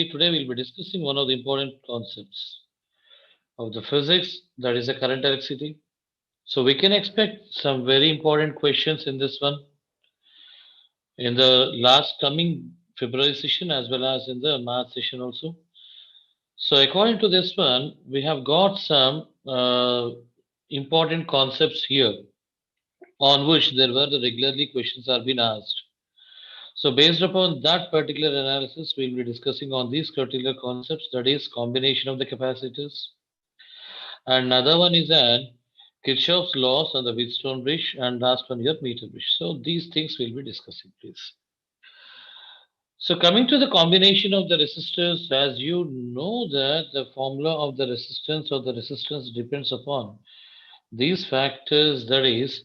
Today we'll be discussing one of the important concepts of the physics, that is the current electricity. So we can expect some very important questions in this one, in the last coming February session as well as in the March session also. So according to this one, we have got some important concepts here on which there were the regularly questions are being asked. So based upon that particular analysis, we'll be discussing on these particular concepts, that is combination of the capacitors. And another one is an Kirchhoff's laws on the Wheatstone Bridge, and last one here meter bridge. So these things we'll be discussing, please. So coming to the combination of the resistors, as you know that the formula of the resistance or the resistance depends upon these factors, that is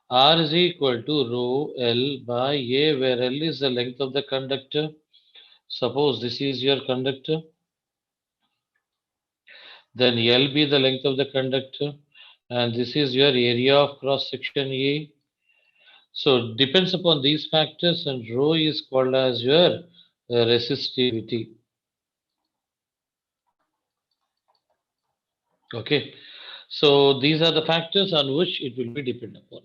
R is equal to rho L by A, where L is the length of the conductor. Suppose this is your conductor, then L be the length of the conductor, and this is your area of cross section A. So depends upon these factors, and rho is called as your resistivity. Okay, so these are the factors on which it will be depend upon.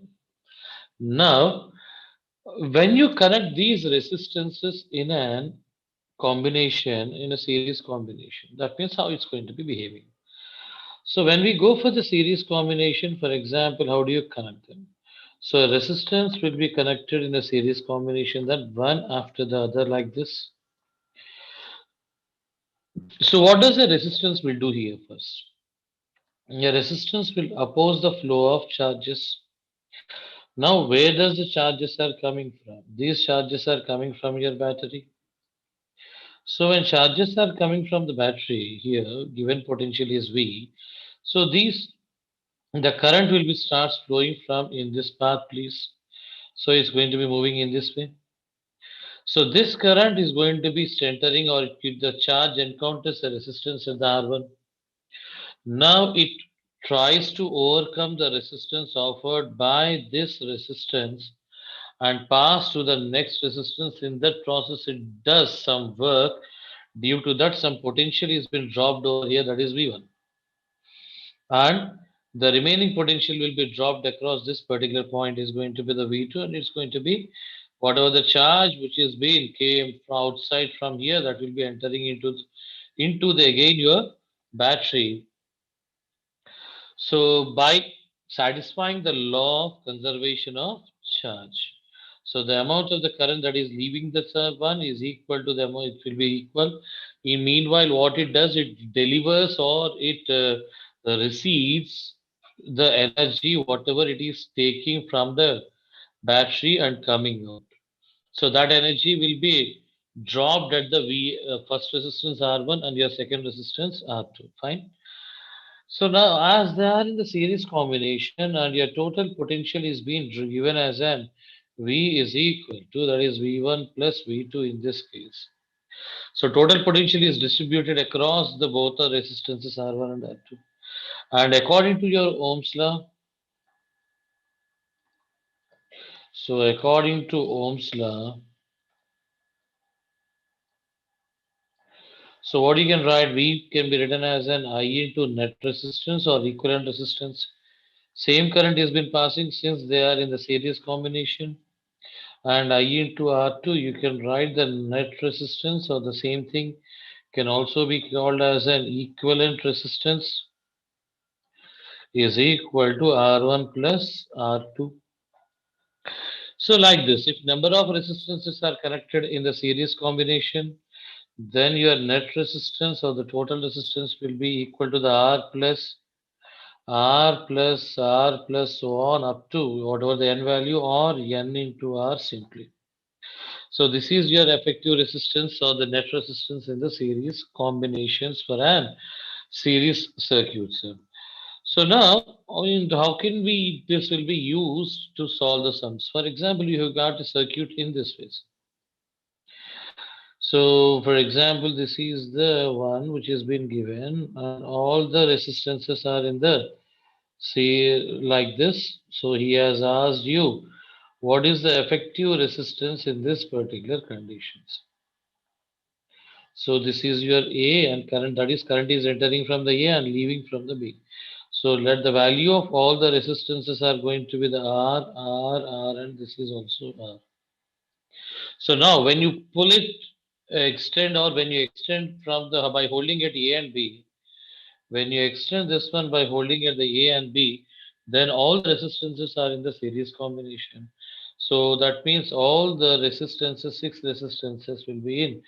Now, when you connect these resistances in an combination, in a series combination, that means how it's going to be behaving. So when we go for the series combination, for example, how do you connect them? So a resistance will be connected in a series combination, that one after the other like this. So what does a resistance will do here first? A resistance will oppose the flow of charges. Now where does the charges are coming from? These charges are coming from your battery. So when charges are coming from the battery here, given potential is V, so these the current will be starts flowing from in this path, please. So it's going to be moving in this way. So this current is going to be centering, or if the charge encounters a resistance at the R1. Now it tries to overcome the resistance offered by this resistance and pass to the next resistance. In that process, it does some work. Due to that, some potential is been dropped over here, that is V1. And the remaining potential will be dropped across this particular point is going to be the V2, and it's going to be whatever the charge which is being came from outside from here, that will be entering into the again your battery. So by satisfying the law of conservation of charge, so the amount of the current that is leaving the one is equal to the amount, it will be equal. In meanwhile, what it does, it delivers or it receives the energy, whatever it is taking from the battery and coming out. So that energy will be dropped at the first resistance R1 and your second resistance R2. Fine. So now, as they are in the series combination and your total potential is being given as an V is equal to, that is V1 plus V2 in this case. So total potential is distributed across the both the resistances R1 and R2. And according to your Ohm's law, so according to Ohm's law, so what you can write, V can be written as an I into net resistance or equivalent resistance. Same current has been passing since they are in the series combination. And I into R2, you can write the net resistance, or the same thing can also be called as an equivalent resistance, is equal to R1 plus R2. So like this, if number of resistances are connected in the series combination, then your net resistance or the total resistance will be equal to the R plus so on up to whatever the n value, or n into R simply. So this is your effective resistance or the net resistance in the series combinations for an series circuit. So now, how can we, this will be used to solve the sums. For example, you have got a circuit in this way. So for example, this is the one which has been given and all the resistances are in the, say like this. So he has asked you, what is the effective resistance in this particular conditions? So this is your A and current, that is current is entering from the A and leaving from the B. So let the value of all the resistances are going to be the R, and this is also R. So now when you pull it, extend, or when you extend from the by holding at A and B, when you extend this one by holding at the A and B, then all the resistances are in the series combination. So that means all the resistances, six resistances will be in.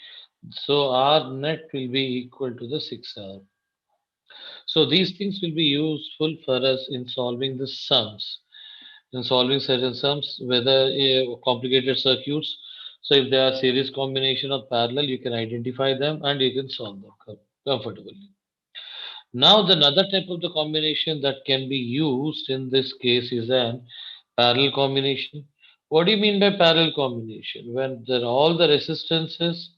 So R net will be equal to the 6R. So these things will be useful for us in solving the sums, in solving certain sums, whether complicated circuits. So if they are series combination or parallel, you can identify them and you can solve them comfortably. Now, the another type of the combination that can be used in this case is an parallel combination. What do you mean by parallel combination? When there are all the resistances,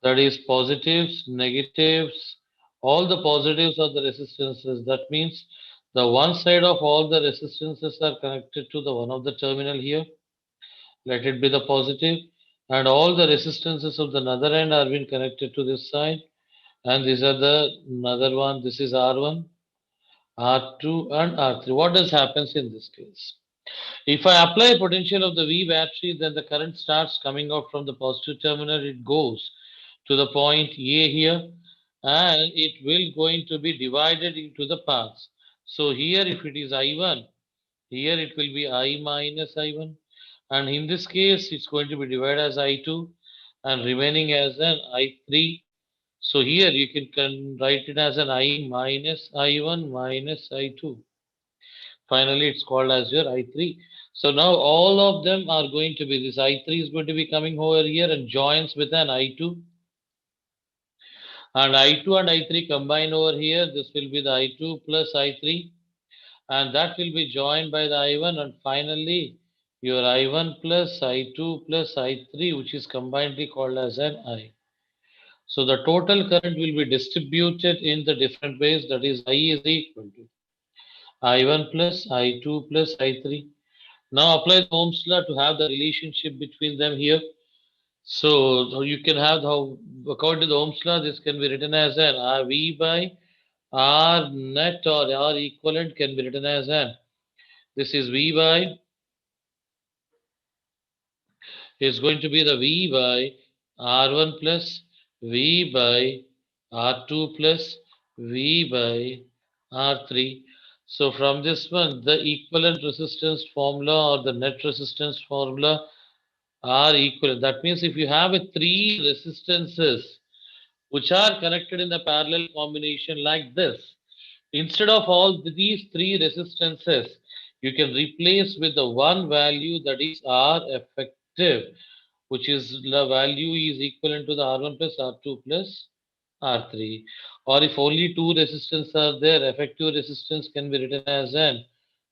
that is positives, negatives, all the positives of the resistances. That means the one side of all the resistances are connected to the one of the terminal here. Let it be the positive, and all the resistances of the other end are being connected to this side. And these are the another one. This is R1, R2, and R3. What does happens in this case? If I apply a potential of the V battery, then the current starts coming out from the positive terminal. It goes to the point A here, and it will going to be divided into the paths. So here, if it is I1, here it will be I minus I1, and in this case, it's going to be divided as I2 and remaining as an I3. So here you can write it as an I minus I1 minus I2. Finally, it's called as your I3. So now all of them are going to be, this I3 is going to be coming over here and joins with an I2, and I2 and I3 combine over here. This will be the I2 plus I3, and that will be joined by the I1, and finally your I1 plus I2 plus I3, which is combinedly called as an I. So the total current will be distributed in the different ways. That is, I is equal to I1 plus I2 plus I3. Now apply the Ohm's law to have the relationship between them here. So you can have how, according to the Ohm's law, this can be written as an V by R net, or R equivalent can be written as an, this is V by, is going to be the V by R1 plus V by R2 plus V by R3. So from this one, the equivalent resistance formula or the net resistance formula are equivalent. That means if you have a three resistances which are connected in the parallel combination like this, instead of all these three resistances, you can replace with the one value, that is R effective, which is the value is equivalent to the R1 plus R2 plus R3. Or if only two resistance are there, effective resistance can be written as an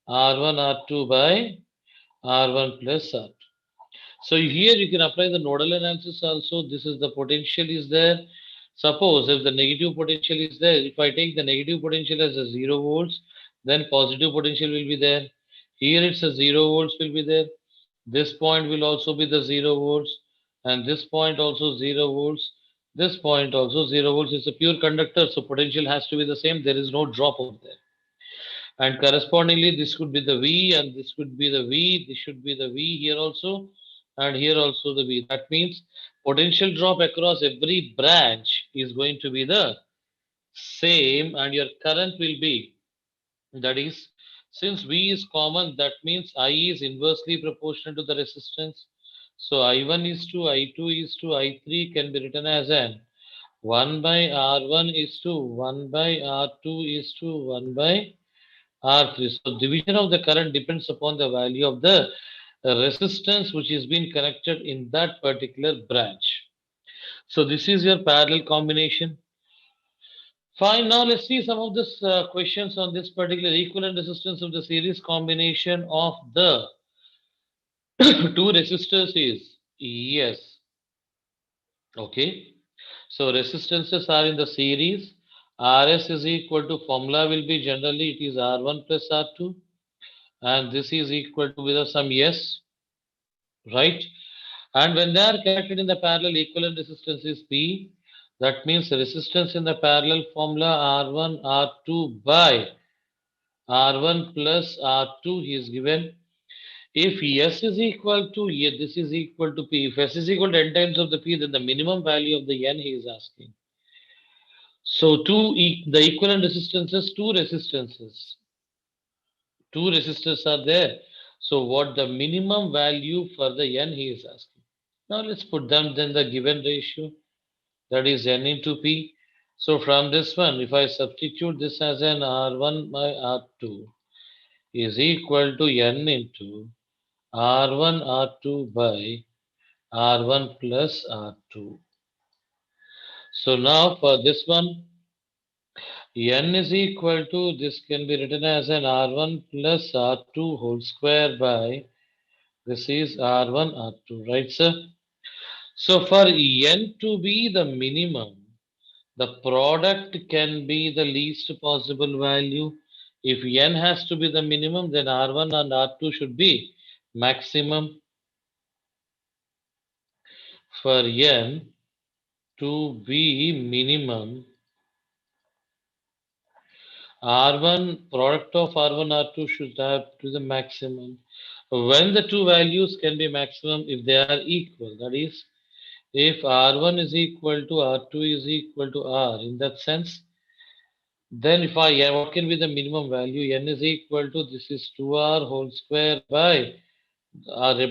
R1 R2 by R1 plus R2. So here you can apply the nodal analysis also. This is the potential is there. Suppose if the negative potential is there, if I take the negative potential as a 0 volts, then positive potential will be there. Here it's a 0 volts will be there. This point will also be the 0 volts, and this point also 0 volts. This point also 0 volts. It's a pure conductor, so potential has to be the same. There is no drop over there. And correspondingly, this could be the V, and this could be the V. This should be the V here also, and here also the V. That means potential drop across every branch is going to be the same, and your current will be, that is, since V is common, that means I is inversely proportional to the resistance. So I1 is to I2 is to I3 can be written as an 1 by R1 is to 1 by R2 is to 1 by R3. So division of the current depends upon the value of the resistance which is being connected in that particular branch. So this is your parallel combination. Fine. Now let's see some of this questions on this particular equivalent resistance of the series combination of the two resistors is, yes. Okay. So resistances are in the series. Rs is equal to, formula will be generally it is R1 plus R2, and this is equal to with some S, right? And when they are connected in the parallel, equivalent resistance is P. That means resistance in the parallel formula R1 R2 by R1 plus R2 is given. If S is equal to this is equal to P. If S is equal to n times of the P, then the minimum value of the N he is asking. So the equivalent resistances, two resistors are there. So what the minimum value for the N he is asking. Now let's put them then the given ratio, that is N into P. So from this one, if I substitute this as an R1 by R2 is equal to N into R1 R2 by R1 plus R2. So now for this one, N is equal to, this can be written as an R1 plus R2 whole square by, this is R1 R2, right sir? So for N to be the minimum, the product can be the least possible value. If N has to be the minimum, then R1 and R2 should be maximum. For N to be minimum, R1 product of R1 R2 should have to the maximum. When the two values can be maximum if they are equal, that is, if R1 is equal to R2 is equal to R, in that sense, then if what can be the minimum value? N is equal to, this is 2R whole square by,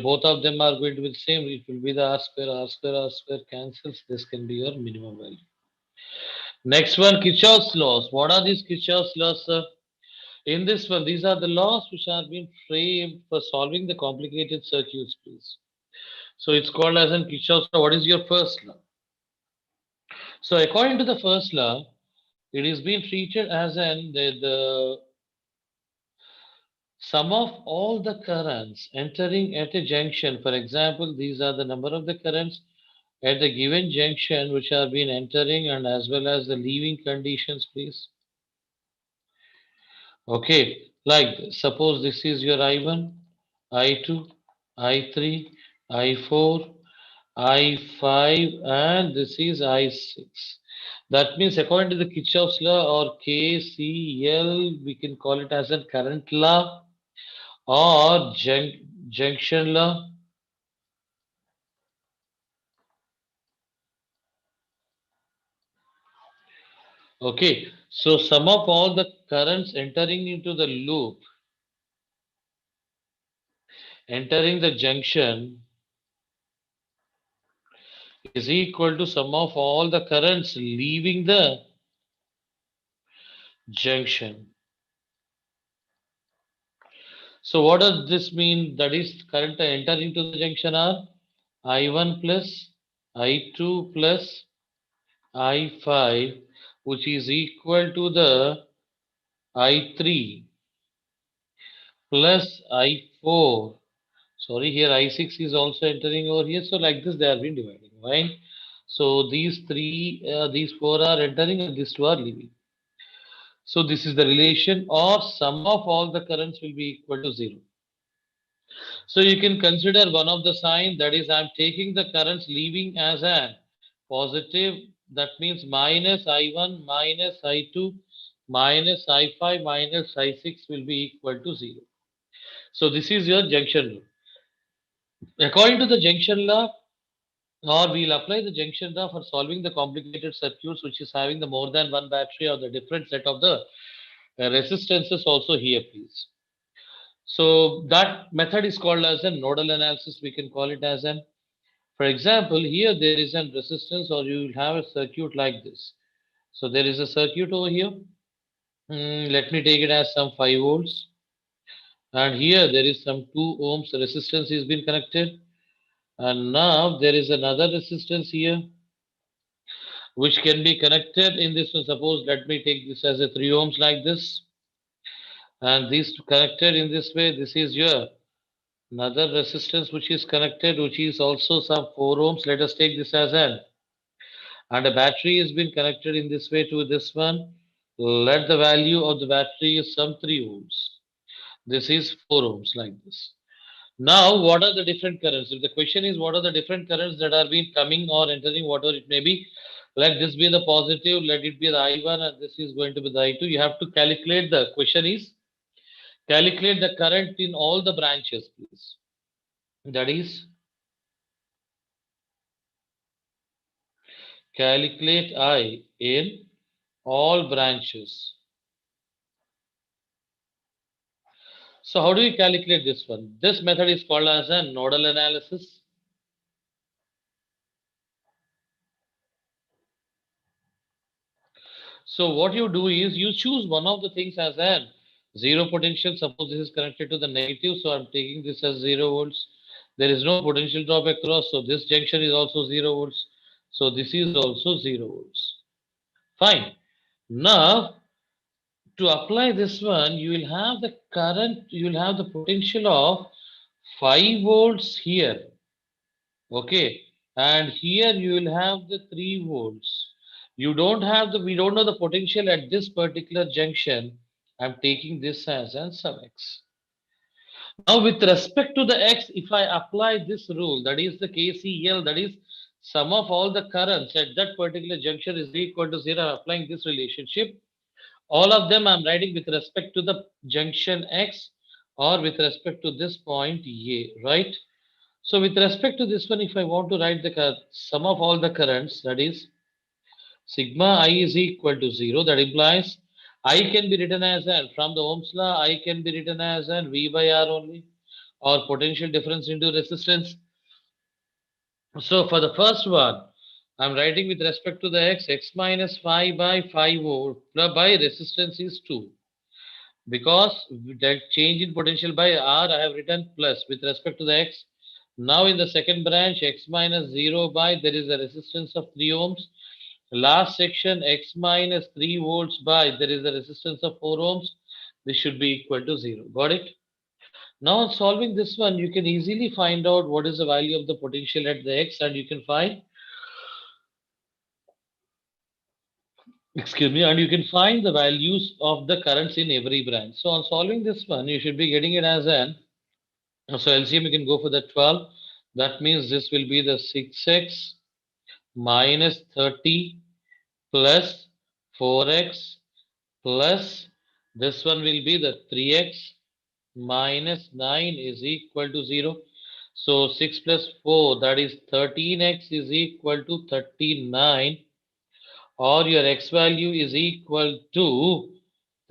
both of them are going to be the same. It will be the R square cancels. This can be your minimum value. Next one, Kichas laws. What are these Kichas laws, sir? In this one, these are the laws which are being framed for solving the complicated circuits, please. So it's called as an Kichas law. What is your first law? So according to the first law, it is being treated as the sum of all the currents entering at a junction. For example, these are the number of the currents at the given junction which are being entering and as well as the leaving conditions, please. Okay, like this. Suppose this is your I1, I2, I3, I4, I5, and this is I6. That means according to the Kirchhoff's law or KCL, we can call it as a current law or junction law. Okay, so sum of all the currents entering into the loop, entering the junction, is equal to sum of all the currents leaving the junction. So what does this mean? That is current entering to the junction are I1 plus I2 plus I5, which is equal to the I3 plus I4. Sorry, here I6 is also entering over here. So like this, they are being divided, right? So these four are entering and these two are leaving. So this is the relation, or sum of all the currents will be equal to 0. So you can consider one of the sign, that is I'm taking the currents leaving as an positive. That means minus I1 minus I2 minus I5 minus I6 will be equal to 0. So this is your junction law. According to the junction law, or we'll apply the junction law for solving the complicated circuits which is having the more than one battery or the different set of the resistances also here, please. So that method is called as a nodal analysis. We can call it as an, for example, here there is a resistance or you will have a circuit like this. So there is a circuit over here. Let me take it as some 5 volts. And here there is some 2 ohms resistance is been connected. And now there is another resistance here which can be connected in this one. Suppose let me take this as a 3 ohms like this. And these connected in this way. This is your another resistance which is connected, which is also some 4 ohms. Let us take this as an, and a battery has been connected in this way to this one. Let the value of the battery is some 3 ohms. This is 4 ohms like this. Now, what are the different currents? If the question is what are the different currents that are being coming or entering, whatever it may be, Let this be the positive, let it be the I1, and this is going to be the I2. You have to calculate, the question is calculate the current in all the branches, please. That is, calculate I in all branches. So how do we calculate this one? This method is called as a nodal analysis. So what you do is you choose one of the things as an zero potential. Suppose this is connected to the negative, so I'm taking this as 0 volts. There is no potential drop across, so this junction is also 0 volts. So this is also 0 volts. Fine. Now to apply this one, you will have the current, you will have the potential of 5 volts here. Okay, and here you will have the 3 volts. You don't have the, we don't know the potential at this particular junction. I'm taking this as an sum x. Now with respect to the x, if I apply this rule, that is the KCL, that is sum of all the currents at that particular junction is equal to 0. I'm applying this relationship. All of them I'm writing with respect to the junction x or with respect to this point A, right? So with respect to this one, if I want to write the sum of all the currents, that is sigma I is equal to 0. That implies I can be written as an, from the Ohm's law, I can be written as an V by R only, or potential difference into resistance. So for the first one, I'm writing with respect to the x minus 5 by 5 volt plus by resistance is 2. Because that change in potential by R, I have written plus with respect to the x. Now in the second branch, x minus 0 by, there is a resistance of 3 ohms. Last section, x minus 3 volts by, there is a resistance of 4 ohms. This should be equal to 0. Got it? Now on solving this one, you can easily find out what is the value of the potential at the x, and you can find, excuse me, and you can find the values of the currents in every branch. So on solving this one, you should be getting it as an, so LCM you can go for the 12. That means this will be the 6x minus 30 plus 4x plus this one will be the 3x minus 9 is equal to 0. So 6 plus 4, that is 13x is equal to 39, or your x value is equal to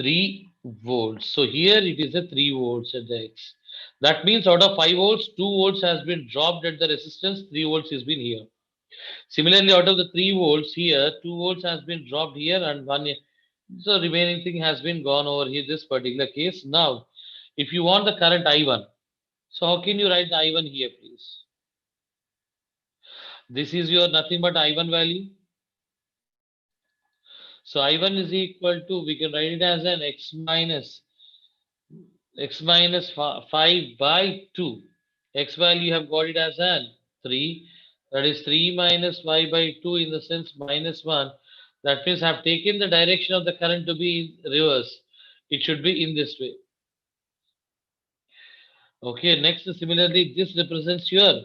3 volts. So here it is a 3 volts at the x. That means out of 5 volts, 2 volts has been dropped at the resistance, 3 volts has been here. Similarly, out of the 3 volts here, 2 volts has been dropped here, and one, the remaining thing has been gone over here, this particular case. Now, if you want the current I1, so how can you write the I1 here, please? This is your nothing but I1 value. So I1 is equal to, we can write it as an x minus 5 by 2. X value you have got it as an 3. That is 3 minus 5 by 2, in the sense minus 1. That means I have taken the direction of the current to be in reverse. It should be in this way. Okay, next similarly this represents your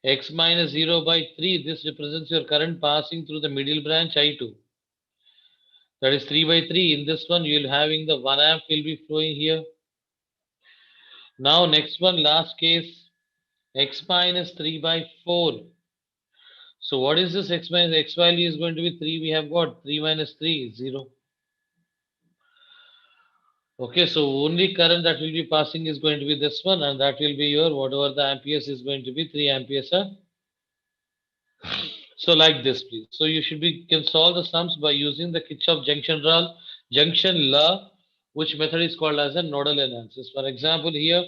x minus 0 by 3. This represents your current passing through the middle branch I2. That is 3 by 3. In this one you will having the 1 amp will be flowing here. Now next one, last case, x minus 3 by 4. So what is this x minus, x value is going to be 3. We have got 3 minus 3 is 0. Okay, so only current that will be passing is going to be this one, and that will be your, whatever the amperes is going to be, 3 amperes. So like this, please. So you should be, can solve the sums by using the Kirchhoff junction law, which method is called as a nodal analysis. For example, here,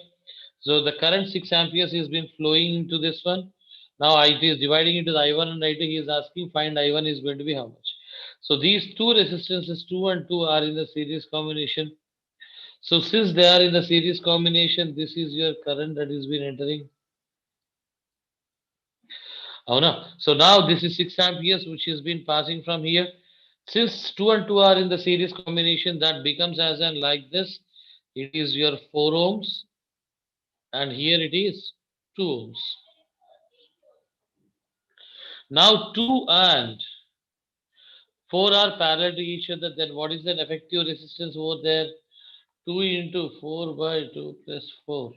so the current 6 amperes is been flowing into this one. Now it is dividing into the I1 and I2. He is asking find I1 is going to be how much. So these two resistances 2 and 2 are in the series combination. So since they are in the series combination, this is your current that is been entering. Oh no. So now this is 6 amperes which has been passing from here. Since 2 and 2 are in the series combination, that becomes as an like this. It is your 4 ohms, and here it is 2 ohms. Now 2 and 4 are parallel to each other, then what is the effective resistance over there? 2 into 4 by 2 plus 4.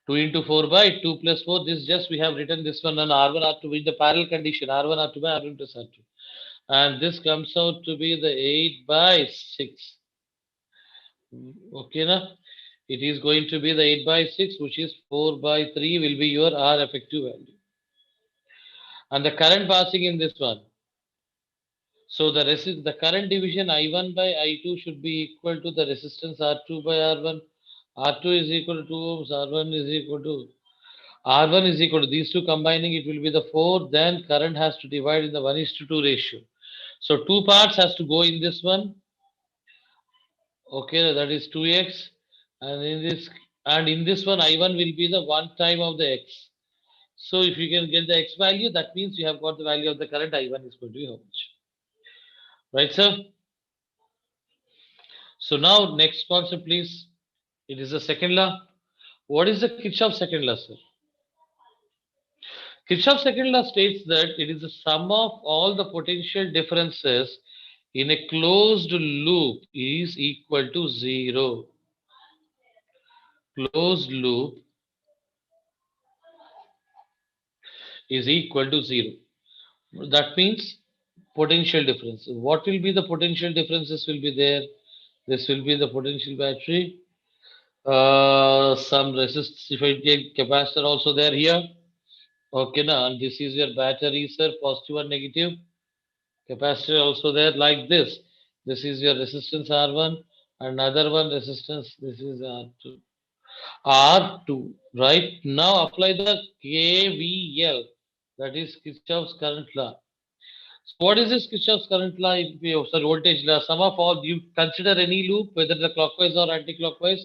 2 into 4 by 2 plus 4. This just we have written this one on R1, R2 with the parallel condition R1, R2 by R1 plus R2. And this comes out to be the 8 by 6. Okay, na? It is going to be the 8 by 6, which is 4 by 3 will be your R effective value. And the current passing in this one. So the current division I1 by I2 should be equal to the resistance R2 by R1. R2 is equal to 2 ohms, R1 is equal to R1 is equal to these two combining, it will be the 4. Then current has to divide in the 1:2 ratio. So two parts has to go in this one. Okay, that is 2x. And in this one, I1 will be the one time of the x. So if you can get the x value, that means you have got the value of the current I1 is going to be how much. Right, sir? So now next concept, please. It is the second law. What is the Kirchhoff second law, sir? Kirchhoff's second law states that it is the sum of all the potential differences in a closed loop is equal to 0. Closed loop is equal to 0. That means potential difference. What will be the potential differences will be there? This will be the potential battery. Some resist if I take capacitor also there here. Okay, now and this is your battery, sir, positive and negative. Capacitor also there like this. This is your resistance R1, another one resistance. This is R2. R2, right? Now apply the KVL, that is Kirchhoff's current law. So what is this Kirchhoff's current law? Sorry, voltage law. Sum of all, you consider any loop, whether the clockwise or anti-clockwise,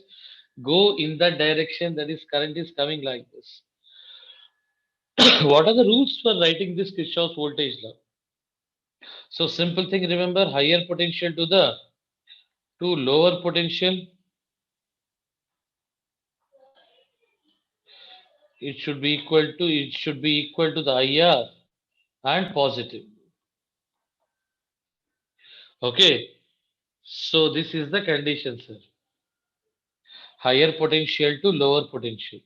go in that direction that is current is coming like this. What are the rules for writing this Kirchhoff's voltage law? So simple thing, remember higher potential to lower potential, it should be equal to the IR and positive. Okay, so this is the condition, sir. Higher potential to lower potential.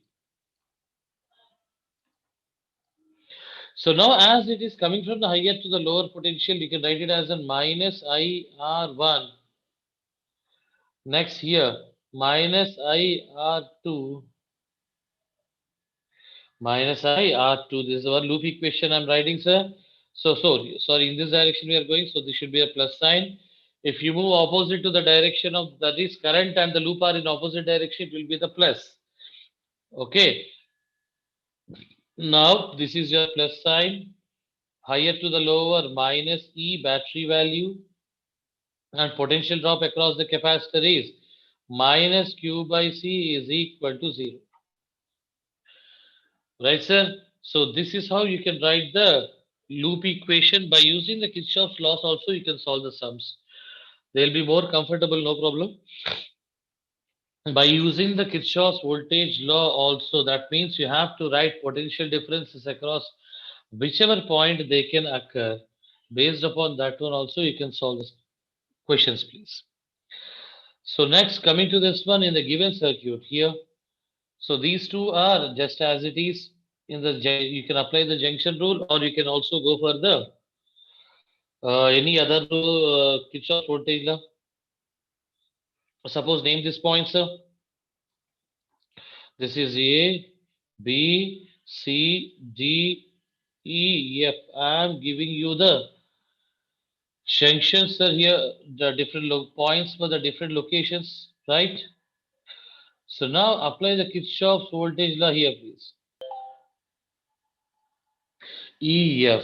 So now as it is coming from the higher to the lower potential, you can write it as a minus IR1. Next here, minus IR2 minus IR2. This is our loop equation I'm writing, sir. So sorry, in this direction we are going, so this should be a plus sign. If you move opposite to the direction of that is current and the loop are in opposite direction, it will be the plus. Okay. Now this is your plus sign. Higher to the lower minus E battery value and potential drop across the capacitor is minus Q by C is equal to 0. Right, sir? So this is how you can write the loop equation. By using the Kirchhoff's laws also you can solve the sums. They'll be more comfortable, no problem. By using the Kirchhoff's voltage law also, that means you have to write potential differences across whichever point they can occur. Based upon that one also you can solve the questions, please. So next, coming to this one in the given circuit here. So these two are just as it is in the you can apply the junction rule or you can also go for the any other Kirchhoff voltage law. Suppose name this point, sir. This is A, B, C, D, E, F. I am giving you the junctions, sir. Here the different points for the different locations, right? So now apply the Kirchhoff's voltage law here, please. E, F.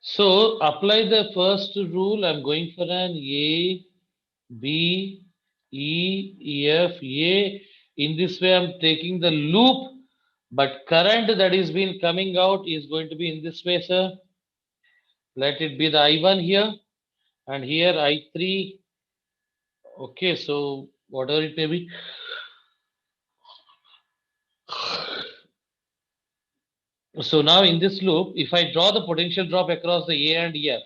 So apply the first rule. I'm going for an A, B, E, F, A. In this way, I'm taking the loop, but current that is been coming out is going to be in this way, sir. Let it be the I1 here, and here I3. Okay, so whatever it may be. So now in this loop, if I draw the potential drop across the A and F,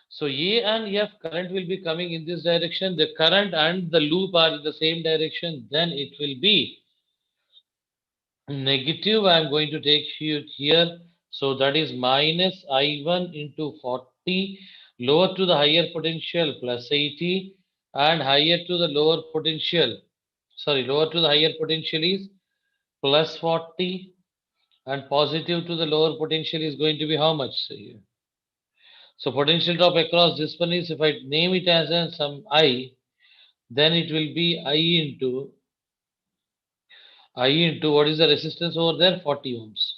So A and F current will be coming in this direction. The current and the loop are in the same direction. Then it will be negative. I am going to take here. So that is minus I1 into 40 lower to the higher potential plus 80 and higher to the lower potential. Sorry, lower to the higher potential is plus 40 and positive to the lower potential is going to be how much? So potential drop across this one is, if I name it as some I, then it will be I into what is the resistance over there? 40 ohms.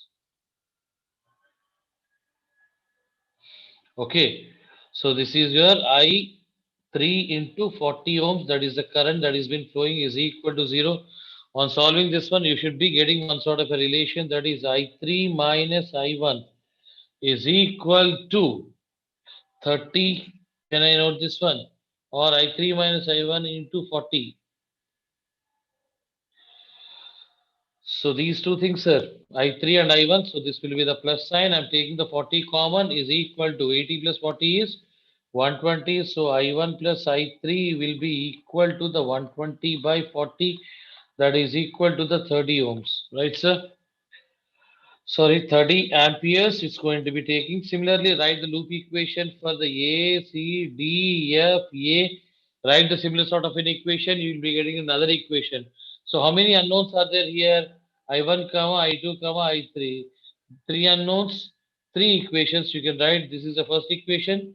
Okay. So this is your I 3 into 40 ohms. That is the current that is been flowing is equal to 0. On solving this one, you should be getting one sort of a relation, that is I3 minus I1 is equal to 30. Can I note this one? Or I3 minus I1 into 40. So these two things, sir, I3 and I1, so this will be the plus sign. I'm taking the 40 common is equal to 80 plus 40 is 120. So I1 plus I3 will be equal to the 120 by 40. That is equal to the 30 ohms. Right, sir? Sorry, 30 amperes it's going to be taking. Similarly, write the loop equation for the A, C, D, F, A. Write the similar sort of an equation, you will be getting another equation. So how many unknowns are there here? I1, I2, I3. Three unknowns, three equations you can write. This is the first equation.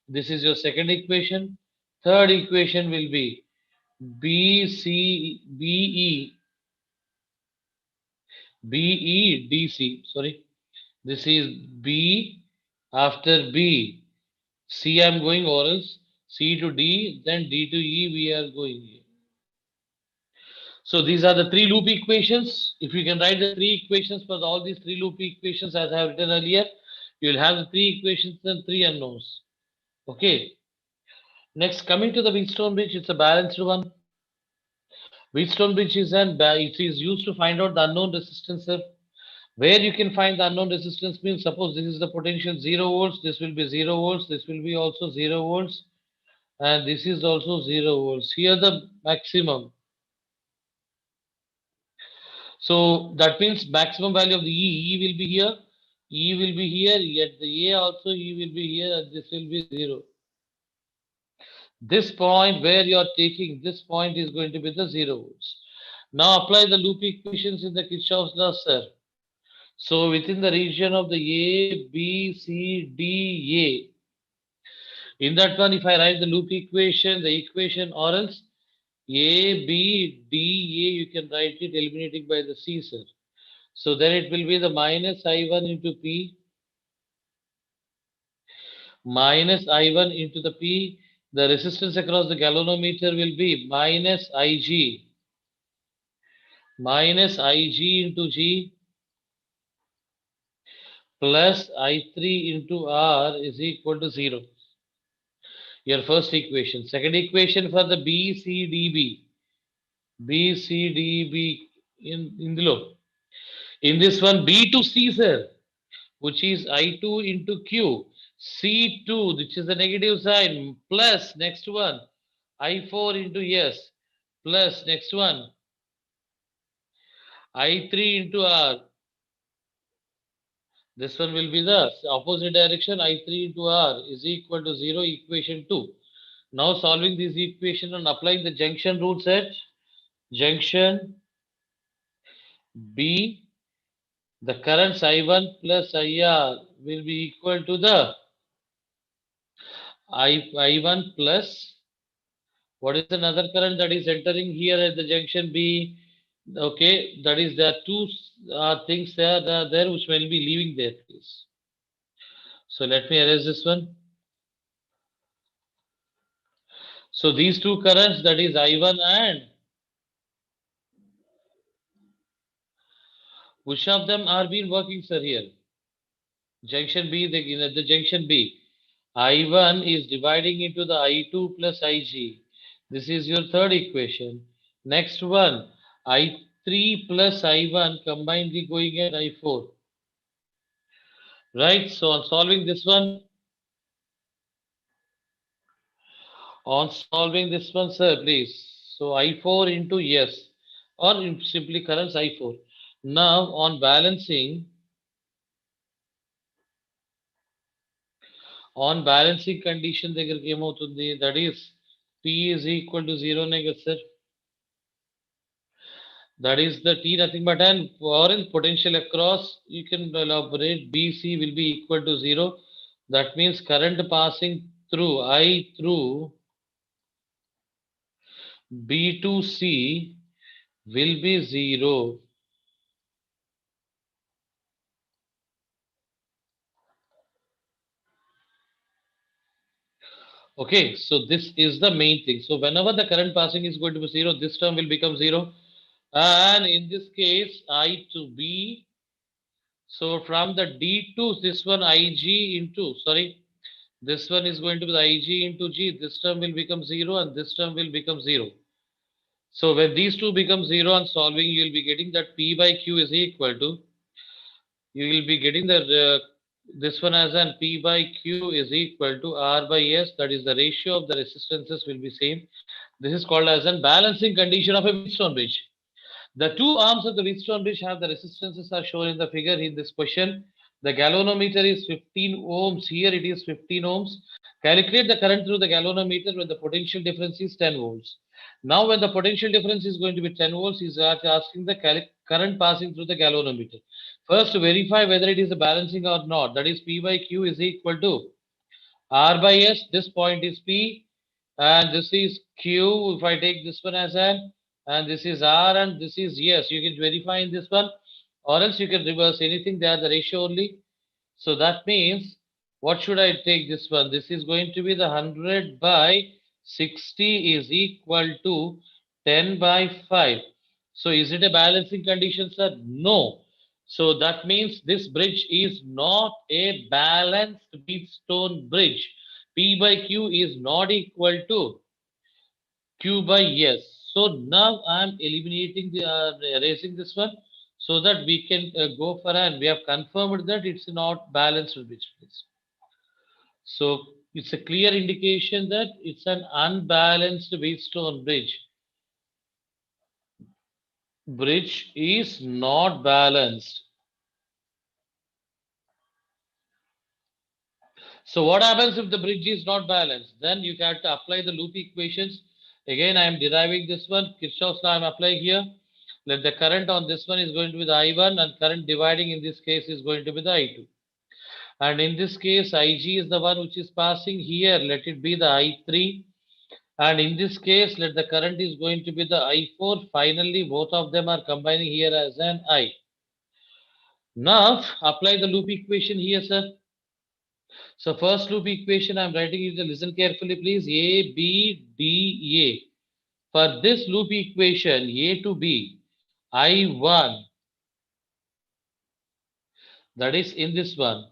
This is your second equation. Third equation will be B, C, B, E, B, E, D, C. Sorry. This is B after B. C I'm going, or else C to D, then D to E we are going here. So these are the three loop equations. If you can write the three equations for all these three loop equations as I have written earlier, you will have the three equations and three unknowns. Okay. Next, coming to the Wheatstone bridge, it's a balanced one. Wheatstone bridge it is used to find out the unknown resistance. Where you can find the unknown resistance means, suppose this is the potential 0 volts, this will be 0 volts, this will be also 0 volts, and this is also 0 volts. Here the maximum. So that means maximum value of the E will be here, E will be here, yet the A also E will be here, and this will be 0. This point where you are taking, this point is going to be the 0 volts. Now apply the loop equations in the Kirchhoff's law, sir. So within the region of the A, B, C, D, A, in that one, if I write the loop equation, the equation, or else A, B, D, A, you can write it eliminating by the C, sir. So then it will be the minus I1 into P, minus I1 into the P. The resistance across the galvanometer will be minus IG, minus IG into G, plus I3 into R is equal to 0. Your first equation. Second equation for the BCDB. BCDB in the low. In this one, B to C, sir, which is I2 into Q. C2, which is the negative sign, plus next one, I4 into S, plus next one, I3 into R. This one will be the opposite direction, I3 into R is equal to 0, equation 2. Now solving this equation and applying the junction rule set, junction B, the currents I1 plus IR will be equal to the I1 plus what is another current that is entering here at the junction B. Okay, that is there are two things there which will be leaving there, please. So let me erase this one. So these two currents, that is I1 and which of them are been working, sir, here? Junction B, the junction B. I1 is dividing into the I2 plus IG. This is your third equation. Next one, I3 plus I1 combinedly going at I4. Right, so on solving this one, On solving this one, sir, please. So I4 into yes, or simply currents I4. Now on balancing condition దగ్గరికి ఏమవుతుంది, that is P is equal to 0 నే కదా sir. That is the T nothing but an foreign potential across, you can elaborate, BC will be equal to 0. That means current passing through I through B to C will be 0. Okay, so this is the main thing. So whenever the current passing is going to be 0, this term will become 0. And in this case, I to B. So from the D to this one, IG into, sorry, this one is going to be the IG into G. This term will become 0 and this term will become 0. So when these two become 0 on solving, you will be getting that P by Q is equal to, you will be getting the this one as an P by Q is equal to R by S, that is the ratio of the resistances will be same. This is called as a balancing condition of a Wheatstone bridge. The two arms of the Wheatstone bridge have the resistances are shown in the figure in this question. The galvanometer is 15 ohms. Here it is 15 ohms. Calculate the current through the galvanometer when the potential difference is 10 volts. Now, when the potential difference is going to be 10 volts, is asking the current passing through the galvanometer. First, verify whether it is a balancing or not. That is, P by Q is equal to R by S. This point is P, and this is Q. If I take this one as an, and this is R, and this is yes, you can verify in this one, or else you can reverse anything. They are the ratio only. So that means, what should I take this one? This is going to be the 100 by 60 is equal to 10 by 5. So is it a balancing condition, sir? No. So that means this bridge is not a balanced Wheatstone bridge. P by Q is not equal to Q by S. So now I am eliminating the erasing this one so that we can go for, and we have confirmed that it's not balanced bridge. So it's a clear indication that it's an unbalanced Wheatstone bridge. Bridge is not balanced. So what happens if the bridge is not balanced? Then you have to apply the loop equations. Again, I am deriving this one. Kirchhoff's law I am applying here. Let the current on this one is going to be the I1, and current dividing in this case is going to be the I2. And in this case, IG is the one which is passing here. Let it be the I3. And in this case, let the current is going to be the I4. Finally, both of them are combining here as an I. Now, apply the loop equation here, sir. So first loop equation I'm writing is, listen carefully please, A, B, D, A. For this loop equation, A to B, I1, that is in this one,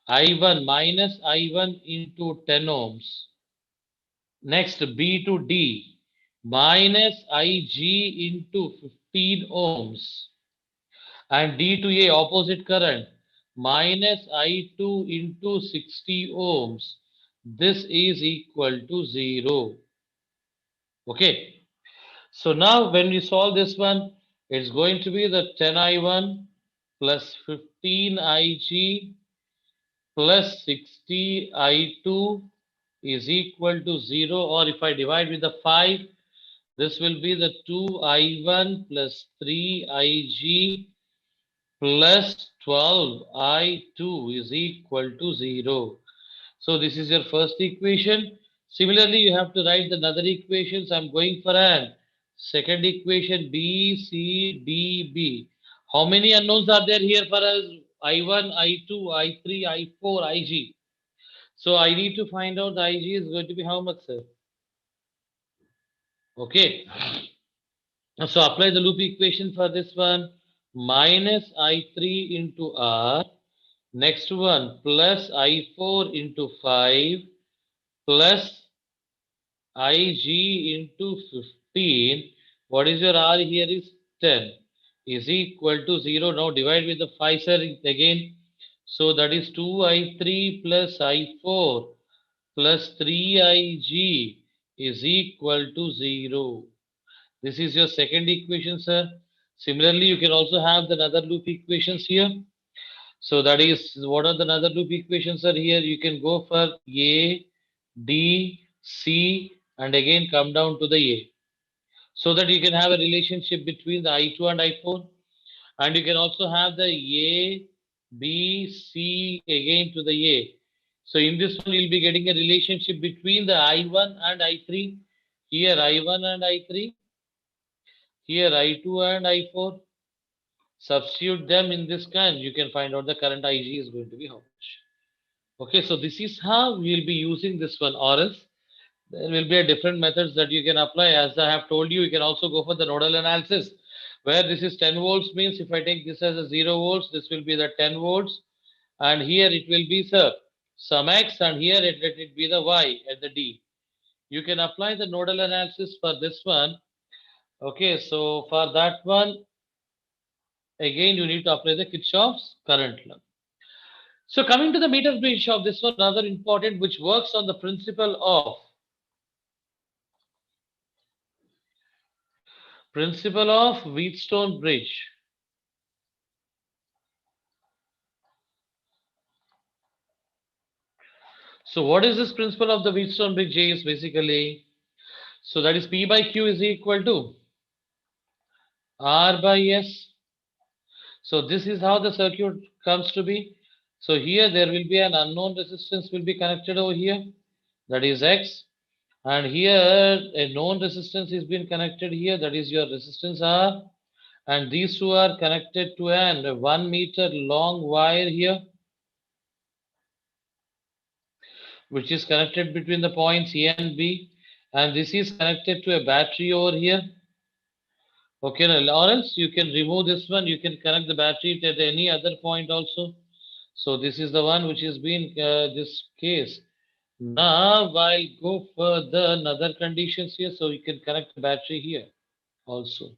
I1 minus I1 into 10 ohms. Next, B to D, minus IG into 15 ohms. And D to A, opposite current, minus I2 into 60 ohms. This is equal to 0. Okay. So now when we solve this one, it's going to be the 10I1 plus 15IG plus 60I2 is equal to 0, or if I divide with the 5, this will be the 2I1 plus 3IG plus 12I2 is equal to 0. So this is your first equation. Similarly, you have to write the other equations. I'm going for an second equation, B, C, D, B. How many unknowns are there here for us? I1, I2, I3, I4, IG. So I need to find out the IG is going to be how much, sir? Okay. So apply the loop equation for this one. Minus I3 into R. Next one, plus I4 into 5 plus Ig into 15. What is your R here is 10 is equal to 0. Now divide with the 5, sir, again. So that is 2I3 plus I4 plus 3Ig is equal to 0. This is your second equation, sir. Similarly, you can also have the another loop equations here. So that is, what are the another loop equations are here? You can go for A, D, C, and again come down to the A. So that you can have a relationship between the I2 and I4. And you can also have the A, B, C again to the A. So in this one, you'll be getting a relationship between the I1 and I3. Here I1 and I3. Here I2 and I4. Substitute them in this can. You can find out the current IG is going to be how much. Okay, so this is how we'll be using this one, or else there will be a different methods that you can apply. As I have told you, you can also go for the nodal analysis, where this is 10 volts means if I take this as a 0 volts, this will be the 10 volts, and here it will be some X, and here let it be the Y at the D. You can apply the nodal analysis for this one. Okay, so for that one, again you need to apply the Kirchhoff's current law. So coming to the meter bridge of this one, another important which works on the principle of Wheatstone Bridge. So what is this principle of the Wheatstone Bridge is basically, so that is P by Q is equal to R by S. So this is how the circuit comes to be. So here there will be an unknown resistance will be connected over here, that is X. And here a known resistance is being connected here, that is your resistance R. And these two are connected to an 1 meter long wire here, which is connected between the points A and B, and this is connected to a battery over here. Okay, or else you can remove this one, you can connect the battery at any other point also. So this is the one which is being this case. Now I'll go further another conditions here, so you can connect the battery here also.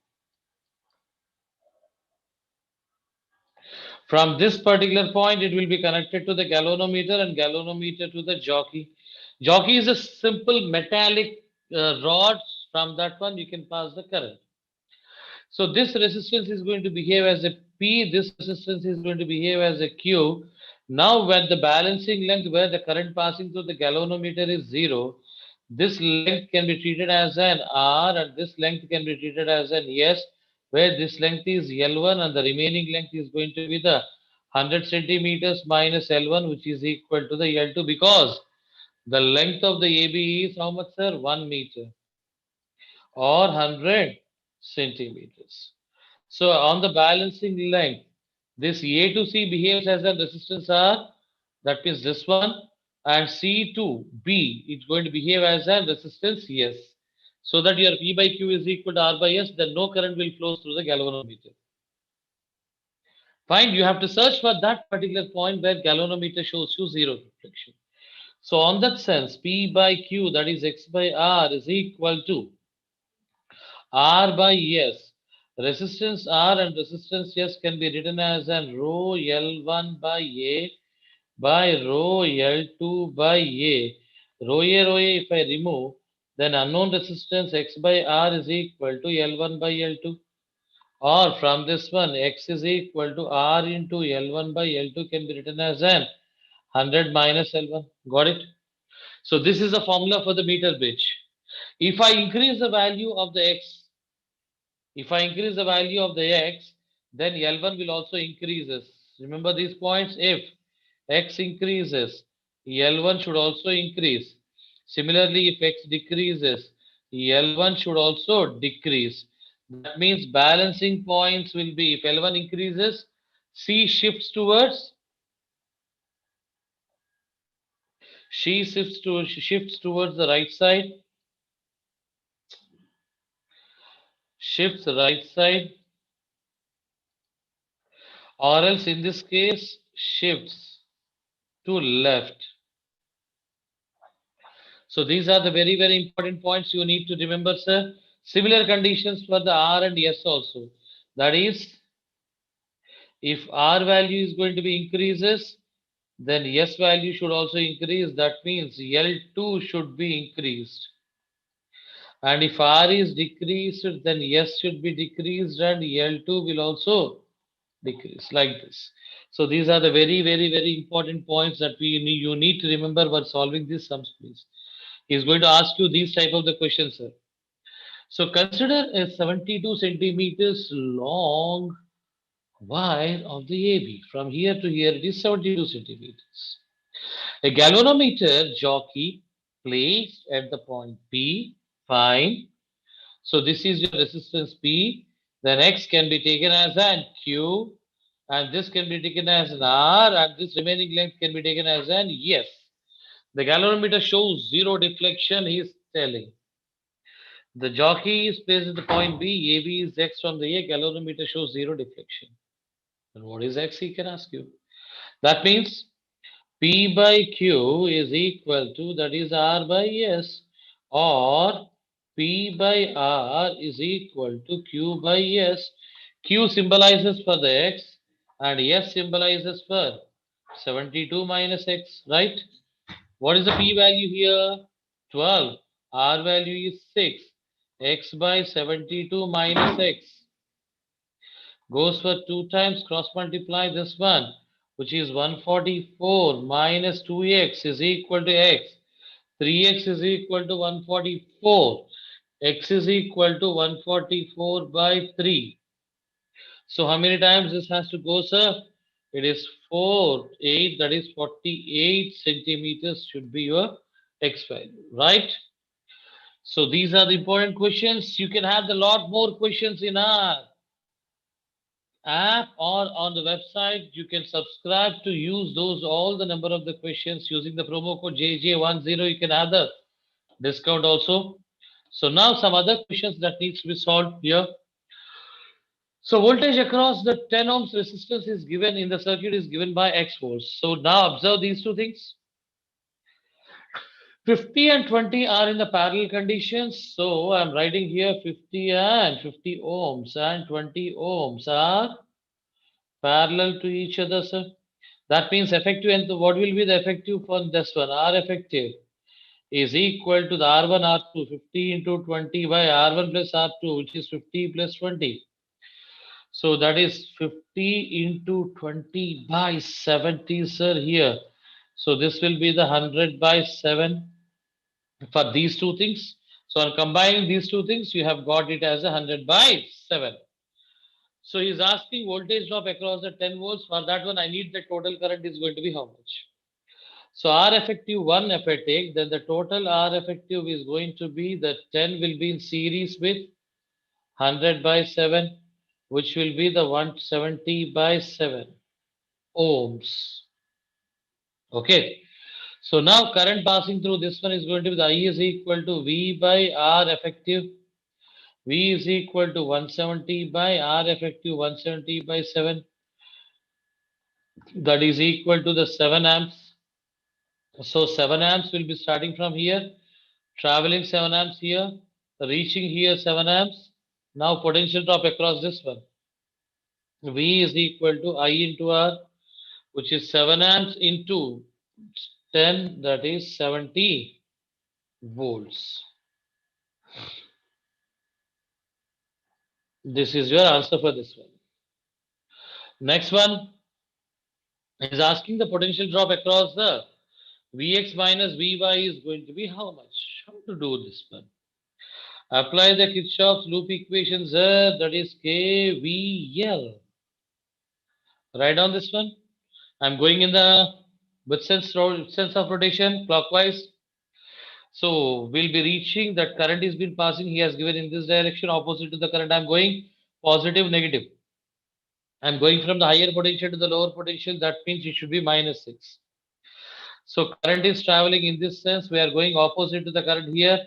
From this particular point, it will be connected to the galvanometer and galvanometer to the jockey. Jockey is a simple metallic rod. From that one, you can pass the current. So this resistance is going to behave as a P. This resistance is going to behave as a Q. Now, when the balancing length where the current passing through the galvanometer is 0, this length can be treated as an R and this length can be treated as an S, where this length is L1 and the remaining length is going to be the 100 centimeters minus L1, which is equal to the L2, because the length of the AB is how much, sir? 1 meter or 100 centimeters. So on the balancing length, this A to C behaves as a resistance R, that means this one, and C to B, it's going to behave as a resistance S. So that your P by Q is equal to R by S, then no current will flow through the galvanometer. Fine, you have to search for that particular point where galvanometer shows you zero reflection. So on that sense, P by Q, that is X by R, is equal to R by S. Resistance R and resistance S can be written as an rho L1 by A by rho L2 by A. Rho A, if I remove, then unknown resistance X by R is equal to L1 by L2. Or from this one, X is equal to R into L1 by L2 can be written as an 100 minus L1. Got it? So this is the formula for the meter bridge. If I increase the value of the X, if I increase the value of the X, then L1 will also increases. Remember these points? If X increases, L1 should also increase. Similarly, if X decreases, L1 should also decrease. That means balancing points will be, if L1 increases, C shifts towards, shifts towards the right side, shifts right side, or else in this case shifts to left. So these are the very, very important points you need to remember, sir. Similar conditions for the R and S also. That is, if R value is going to be increases, then S value should also increase. That means L2 should be increased. And if R is decreased, then S should be decreased and L2 will also decrease like this. So these are the very important points that you need to remember while solving these sums, please. He's going to ask you these type of the questions, sir. So consider a 72 centimeters long wire of the AB. From here to here, it is 72 centimeters. A galvanometer jockey placed at the point P. Fine. So this is your resistance P. Then X can be taken as an Q, and this can be taken as an R, and this remaining length can be taken as an S. The galvanometer shows zero deflection, he is telling. The jockey is placed at the point B, AB is X from the A, galvanometer shows zero deflection. And what is X, he can ask you. That means P by Q is equal to, that is R by S, or P by R is equal to Q by S. Q symbolizes for the X and S symbolizes for 72 minus X, right? What is the P value here? 12. R value is 6. X by 72 minus X goes for 2 times, cross multiply this one, which is 144 minus 2x is equal to x. 3x is equal to 144. X is equal to 144 by 3. So how many times this has to go, sir? It is 4, 8, that is 48 centimeters should be your x value, right? So these are the important questions. You can have a lot more questions in our app or on the website. You can subscribe to use those all the number of the questions using the promo code JJ10. You can have the discount also. So now some other questions that needs to be solved here. So voltage across the 10 ohms resistance is given in the circuit is given by X volts. So now observe these two things. 50 and 20 are in the parallel conditions. So I'm writing here 50 and 50 ohms and 20 ohms are parallel to each other, sir. That means effective, and what will be the effective for this one? R effective is equal to the R1 R2 50 into 20 by R1 plus R2, which is 50 plus 20. So that is 50 into 20 by 70, sir, here. So this will be the 100 by 7 for these two things. So on combining these two things, you have got it as 100 by 7. So he's asking voltage drop across the 10 volts. For that one, I need the total current is going to be how much? So R effective 1 if I take, then the total R effective is going to be the 10 will be in series with 100 by 7, which will be the 170 by 7 ohms. Okay. So now current passing through this one is going to be the I is equal to V by R effective. V is equal to 170 by R effective 170 by 7. That is equal to the 7 amps. So 7 amps will be starting from here, traveling 7 amps here, reaching here 7 amps. Now potential drop across this one. V is equal to I into R, which is 7 amps into 10, that is 70 volts. This is your answer for this one. Next one is asking the potential drop across the Vx minus Vy is going to be how much? How to do this one? Apply the Kirchhoff's loop equations, that is KVL. Write down this one. I'm going in the with sense of rotation clockwise. So we'll be reaching that current is been passing. He has given in this direction opposite to the current. I'm going positive, negative. I'm going from the higher potential to the lower potential. That means it should be minus 6. So current is traveling in this sense. We are going opposite to the current here.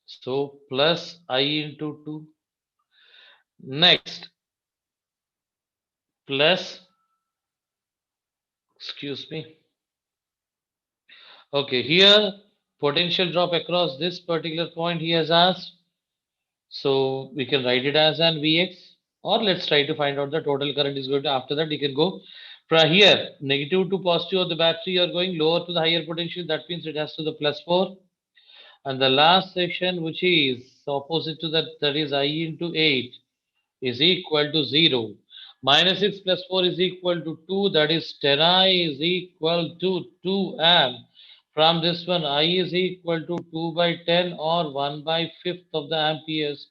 So plus I into 2. Next, plus, excuse me. Okay, here potential drop across this particular point he has asked. So we can write it as an Vx, or let's try to find out the total current is going to. After that, you can go from here negative to positive of the battery. You are going lower to the higher potential. That means it has to the plus 4. And the last section, which is opposite to that, that is I into 8 is equal to 0. Minus 6 plus 4 is equal to 2, that is 10I is equal to 2 amp. From this one, I is equal to 2 by 10 or 1 by 5th of the amperes,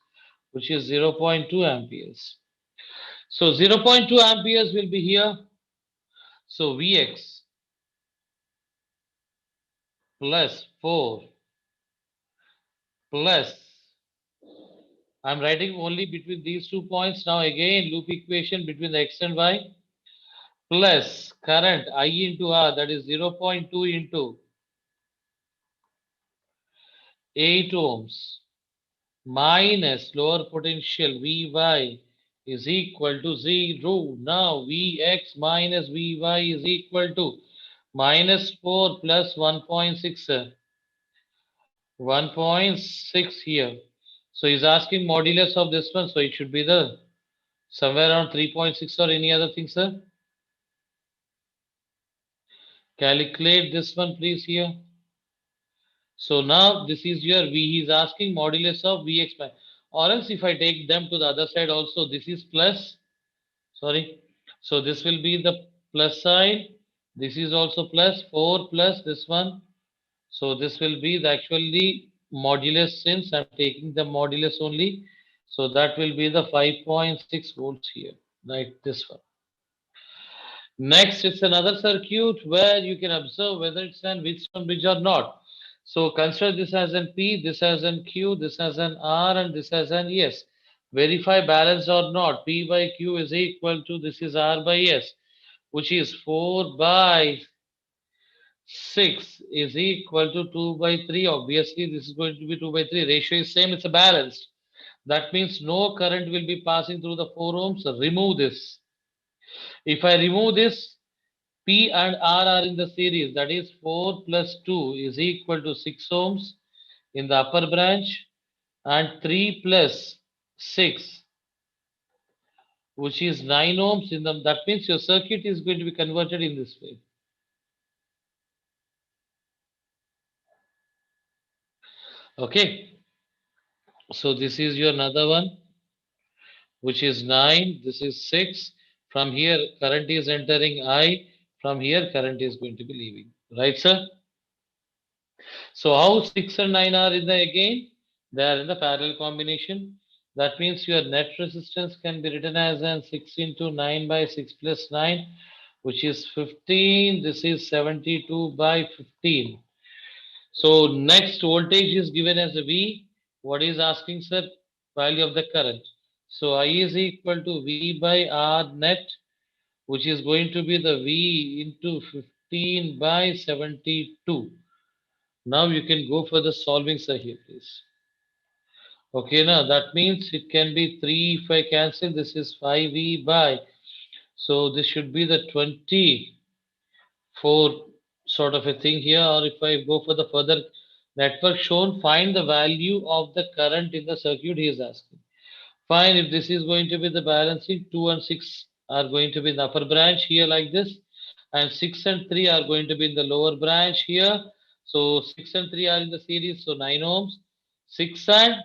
which is 0.2 amperes. So 0.2 amperes will be here. So Vx plus 4 plus, I'm writing only between these 2 points. Now again loop equation between the x and y plus current I into R, that is 0.2 into 8 ohms minus lower potential Vy is equal to 0. Now Vx minus Vy is equal to minus 4 plus 1.6. 1.6 here. So he's asking modulus of this one, so it should be the somewhere around 3.6 or any other thing, sir. Calculate this one, please, here. So now this is your V. He is asking modulus of Vx by. Or else if I take them to the other side also, this is plus. Sorry. So this will be the plus side. This is also plus 4 plus this one. So this will be the actually modulus, since I'm taking the modulus only. So that will be the 5.6 volts here, like this one. Next, it's another circuit where you can observe whether it's an Wheatstone bridge or not. So consider this as an P, this as an Q, this as an R, and this as an S. Verify balance or not. P by Q is equal to, this is R by S, which is 4 by 6 is equal to 2 by 3. Obviously, this is going to be 2 by 3. Ratio is same, it's a balanced. That means no current will be passing through the 4 ohms. Remove this. If I remove this, P and R are in the series, that is 4 plus 2 is equal to 6 ohms in the upper branch, and 3 plus 6, which is 9 ohms in the, that means your circuit is going to be converted in this way. Okay, so this is your another one, which is 9, this is 6. From here current is entering I, from here current is going to be leaving, right, sir? So how 6 and 9 are in the again? They are in the parallel combination. That means your net resistance can be written as an 6 into 9 by 6 plus 9, which is 15. This is 72 by 15. So next voltage is given as a V. What is asking, sir? Value of the current. So I is equal to V by R net, which is going to be the V into 15 by 72. Now you can go for the solving, sir, here, please. Okay, now that means it can be 3 if I cancel. This is 5e by. So this should be the 24 sort of a thing here. Or if I go for the further network shown, find the value of the current in the circuit he is asking. Fine, if this is going to be the balancing, 2 and 6 are going to be in the upper branch here like this. And 6 and 3 are going to be in the lower branch here. So 6 and 3 are in the series, so 9 ohms. 6 and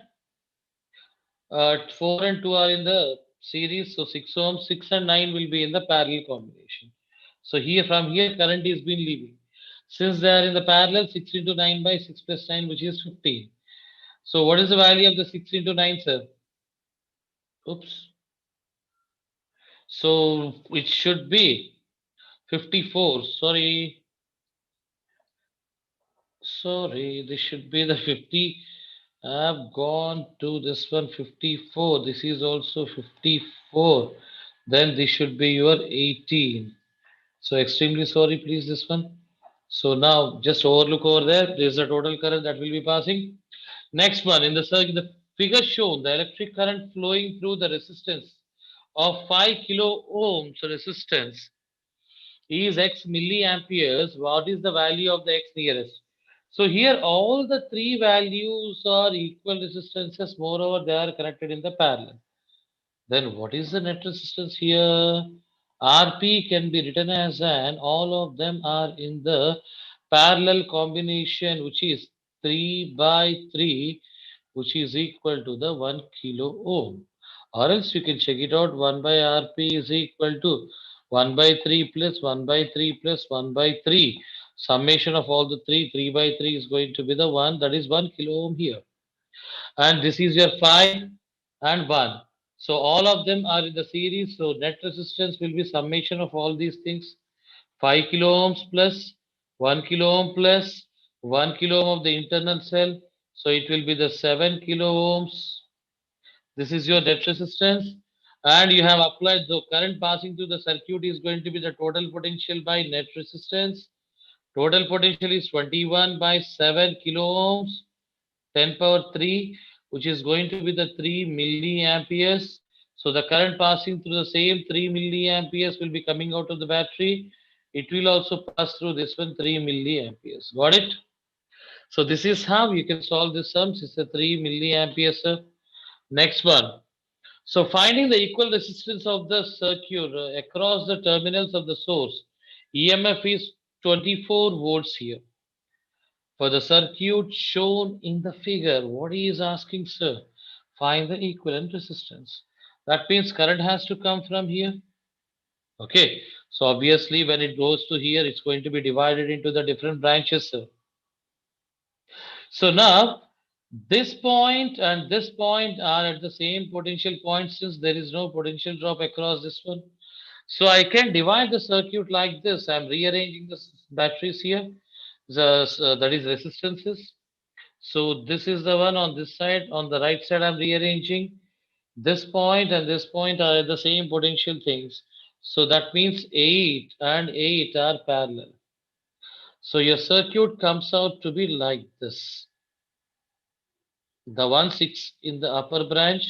4 and 2 are in the series, so 6 ohms. 6 and 9 will be in the parallel combination. So here, from here current is been leaving. Since they are in the parallel, 6 into 9 by 6 plus 9, which is 15. So what is the value of the 6 into 9, sir? Oops. So it should be 54. Sorry, this should be the 50. I've gone to this one 54. This is also 54. Then this should be your 18. So extremely sorry, please, this one. So now just overlook over there. There is the total current that will be passing. Next one, in the circuit, the figure shown, the electric current flowing through the resistance of 5 kilo ohms resistance is x milliamperes. What is the value of the x nearest? So here all the three values are equal resistances. Moreover, they are connected in the parallel. Then what is the net resistance here? RP can be written as an, all of them are in the parallel combination, which is 3 by 3 which is equal to the 1 kilo ohm. Or else you can check it out, 1 by Rp is equal to 1 by 3 plus 1 by 3 plus 1 by 3. Summation of all the 3 by 3 is going to be the 1, that is 1 kilo ohm here. And this is your 5 and 1. So all of them are in the series, so net resistance will be summation of all these things. 5 kilo ohms plus 1 kilo ohm plus 1 kilo ohm of the internal cell. So it will be the 7 kilo ohms. This is your net resistance. And you have applied the current passing through the circuit is going to be the total potential by net resistance. Total potential is 21 by 7 kilo ohms, 10 power 3, which is going to be the 3 milliamperes. So the current passing through the same 3 milliamperes will be coming out of the battery. It will also pass through this one 3 milliamperes. Got it? So this is how you can solve this sums. It's a 3 milliamperes. Next one. So finding the equal resistance of the circuit across the terminals of the source. EMF is 24 volts here. For the circuit shown in the figure, what he is asking, sir, find the equivalent resistance. That means current has to come from here. Okay, so obviously when it goes to here, it's going to be divided into the different branches, sir. So now this point and this point are at the same potential point since there is no potential drop across this one. So I can divide the circuit like this. I'm rearranging the batteries here. That is resistances. So this is the one on this side. On the right side, I'm rearranging. This point and this point are the same potential things. So that means 8 and 8 are parallel. So your circuit comes out to be like this. The one 6 in the upper branch,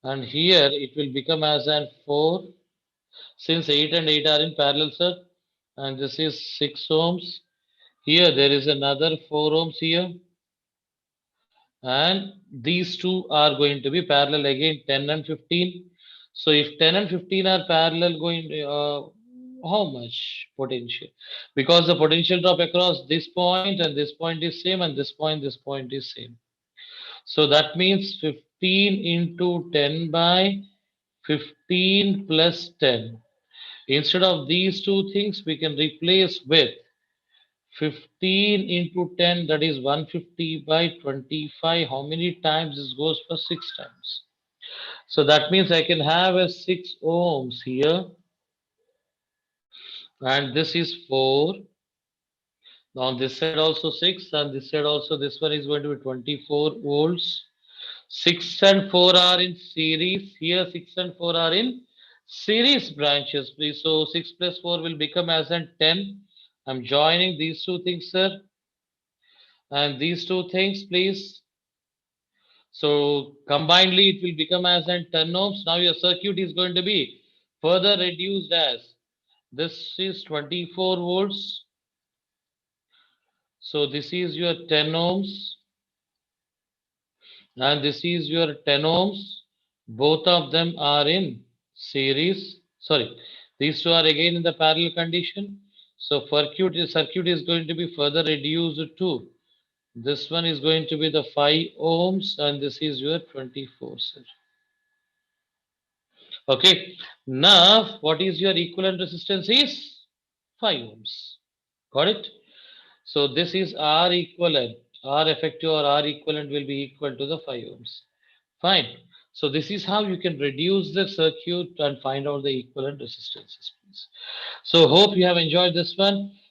and here it will become as an 4 since 8 and 8 are in parallel, sir. And this is 6 ohms. Here there is another 4 ohms here, and these two are going to be parallel again, 10 and 15. So if 10 and 15 are parallel, going how much potential? Because the potential drop across this point and this point is same, and this point is same. So that means 15 into 10 by 15 plus 10. Instead of these two things, we can replace with 15 into 10, that is 150 by 25. How many times this goes? For 6 times. So that means I can have a 6 ohms here, and this is 4. On this side also 6, and this side also, this one is going to be 24 volts. 6 and 4 are in series. Here 6 and 4 are in series branches, please. So 6 plus 4 will become as an 10. I'm joining these two things, sir, and these two things, please. So combinedly, it will become as an 10 ohms. Now your circuit is going to be further reduced as this is 24 volts. So this is your 10 ohms, and this is your 10 ohms. Both of them are in series. Sorry, these two are again in the parallel condition. So circuit is going to be further reduced to this one is going to be the 5 ohms, and this is your 24, sir. Okay, now what is your equivalent resistance is 5 ohms. Got it? So this is R equivalent. R effective or R equivalent will be equal to the 5 ohms. Fine. So this is how you can reduce the circuit and find out the equivalent resistances, please. So hope you have enjoyed this one.